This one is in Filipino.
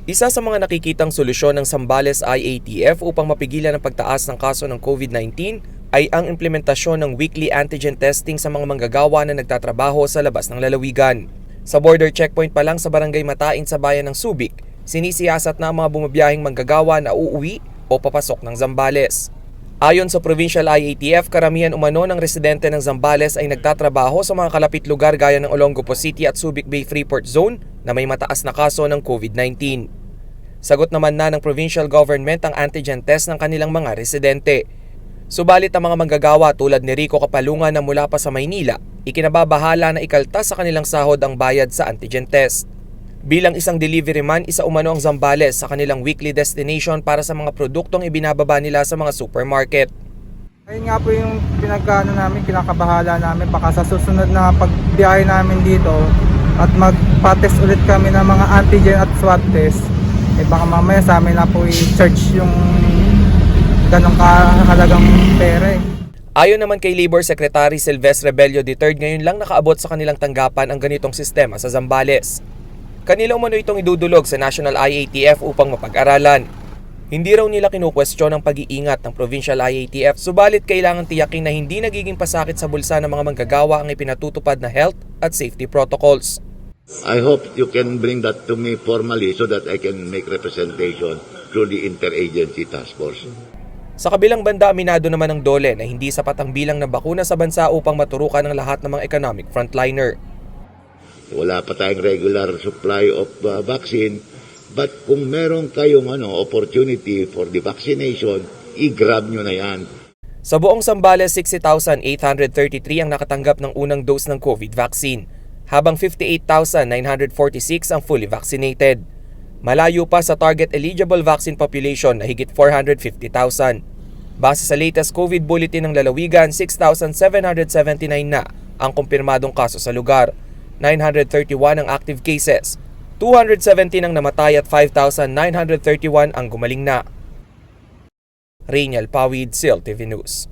Isa sa mga nakikitang solusyon ng Zambales IATF upang mapigilan ang pagtaas ng kaso ng COVID-19 ay ang implementasyon ng weekly antigen testing sa mga manggagawa na nagtatrabaho sa labas ng lalawigan. Sa border checkpoint pa lang sa Barangay Matain sa bayan ng Subic, sinisiyasat na ang mga bumabiyaheng manggagawa na uuwi o papasok ng Zambales. Ayon sa Provincial IATF, karamihan umano ng residente ng Zambales ay nagtatrabaho sa mga kalapit lugar gaya ng Olongapo City at Subic Bay Freeport Zone na may mataas na kaso ng COVID-19. Sagot naman na ng provincial government ang antigen test ng kanilang mga residente. Subalit ang mga manggagawa tulad ni Rico Kapalungan na mula pa sa Maynila, ikinababahala na ikaltas sa kanilang sahod ang bayad sa antigen test. Bilang isang delivery man, isa umano ang Zambales sa kanilang weekly destination para sa mga produktong ibinababa nila sa mga supermarket. Ayun nga po yung kinakabahala namin baka sa susunod na pagbiyahe namin dito at magpa-test ulit kami ng mga antigen at swab test, baka mamaya sa amin na po i-charge yung ganong kahalagang pera. Ayon naman kay Labor Secretary Silvestre Rebello III, ngayon lang nakaabot sa kanilang tanggapan ang ganitong sistema sa Zambales. Kanila umano itong idudulog sa National IATF upang mapag-aralan. Hindi raw nila kinukwestiyon ang pag-iingat ng Provincial IATF, subalit kailangan tiyakin na hindi nagiging pasakit sa bulsa ng mga manggagawa ang ipinatutupad na health at safety protocols. I hope you can bring that to me formally so that I can make representation through the interagency task force. Sa kabilang banda, aminado naman ng DOLE na hindi sapat ang bilang ng bakuna sa bansa upang maturukan ang lahat ng mga economic frontliner. Wala pa tayong regular supply of vaccine, but kung meron kayong opportunity for the vaccination, i-grab nyo na yan. Sa buong Zambales, 60,833 ang nakatanggap ng unang dose ng COVID vaccine, habang 58,946 ang fully vaccinated. Malayo pa sa target eligible vaccine population na higit 450,000. Base sa latest COVID bulletin ng lalawigan, 6,779 na ang kumpirmadong kaso sa lugar, 931 ang active cases, 217 ang namatay at 5,931 ang gumaling na. Reynal Pawid, CIL TV News.